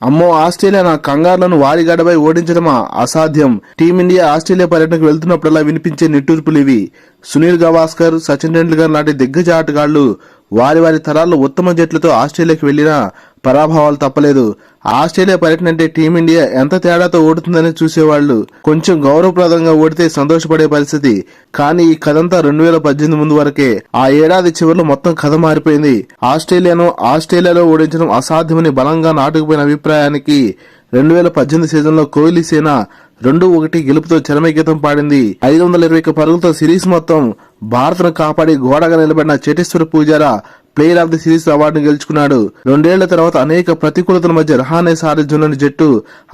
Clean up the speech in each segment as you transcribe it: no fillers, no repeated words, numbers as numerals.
అమ్మో, ఆస్ట్రేలియా నా కంగారులను వారిగడపై ఓడించడమా అసాధ్యం. టీమిండియా ఆస్ట్రేలియా పర్యటనకు వెళ్తున్నప్పుడల్లా వినిపించే నిట్టూర్పులివి. సునీల్ గవాస్కర్, సచిన్ టెండూల్కర్ లాంటి దిగ్గజ ఆటగాళ్లు వారి వారి తరాల్లో ఉత్తమ జట్లతో ఆస్ట్రేలియాకి వెళ్లినా పరాభవాలు తప్పలేదు. ఆస్ట్రేలియా పర్యటన అంటే టీమిండియా ఎంత తేడాతో ఓడుతుందని చూసేవాళ్లు. కొంచెం గౌరవప్రదంగా ఓడితే సంతోషపడే పరిస్థితి. కానీ ఈ కథంతా 2018 ముందు వరకే. ఆ ఏడాది చివరిలో మొత్తం కథ మారిపోయింది. ఆస్ట్రేలియాలో ఓడించడం అసాధ్యమని బలంగా నాటుకుపోయిన అభిప్రాయానికి 2018 సీజన్లో కోహ్లీ సేన 2-1 గెలుపుతో చరమగీతం పాడింది. 521 పరుగులతో సిరీస్ మొత్తం భారత్ను కాపాడి గోడగా నిలబడిన Cheteshwar Pujara player of the series అవార్డును గెలుచుకున్నాడు. 2 ఏళ్ల తర్వాత అనేక ప్రతికూలతల మధ్య రహానే సారథ్యంలోని జట్టు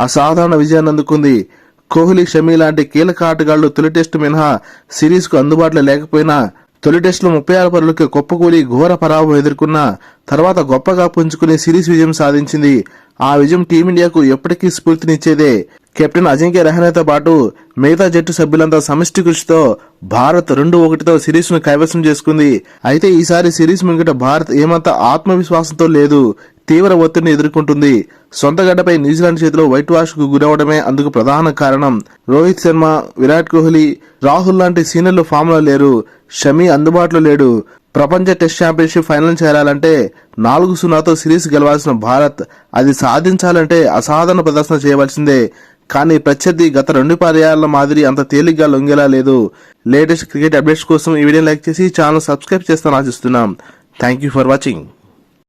అసాధారణ విజయాన్ని అందుకుంది. కోహ్లీ, షమి లాంటి కీలక ఆటగాళ్లు తొలి టెస్టు మినహా సిరీస్ కు అందుబాటులో లేకపోయినా తొలి టెస్టులో 36 పరుగులకి కుప్పకూలి ఘోర పరాభవం ఎదుర్కొన్న తర్వాత గొప్పగా పుంజుకుని సిరీస్ విజయం సాధించింది. ఆ విజయం టీమిండియాకు ఎప్పటికీ స్ఫూర్తినిచ్చేదే. కెప్టెన్ అజింక్య రహానేతో పాటు మిగతా జట్టు సభ్యులంతా సమిష్టి కృషితో భారత్ 2-1తో సిరీస్ ను కైవసం చేసుకుంది. అయితే ఈసారి సిరీస్ ముంగిట భారత్ ఏమంత ఆత్మవిశ్వాసంతో లేదు. తీవ్ర ఒత్తిడిని ఎదుర్కొంటుంది. సొంత గడ్డపై న్యూజిలాండ్ చేతిలో వైట్ వాష్ కు గురవడమే అందుకు ప్రధాన కారణం. రోహిత్ శర్మ, విరాట్ కోహ్లీ, రాహుల్ లాంటి సీనియర్లు ఫామ్ లో లేరు. షమి అందుబాటులో లేడు. ప్రపంచ టెస్ట్ ఛాంపియన్షిప్ ఫైనల్ చేరాలంటే 4-0తో సిరీస్ గెలవాల్సిన భారత్ అది సాధించాలంటే అసాధారణ ప్రదర్శన చేయవలసిందే. కానీ ప్రత్యర్థి గత 2 పర్యాయాల మాదిరి అంత తేలిగ్గా లొంగేలా లేదు. లేటెస్ట్ క్రికెట్ అప్డేట్స్ కోసం ఈ వీడియో లైక్ చేసి ఛానల్ సబ్స్క్రైబ్ చేస్తానని ఆశిస్తున్నాం. Thank you for watching.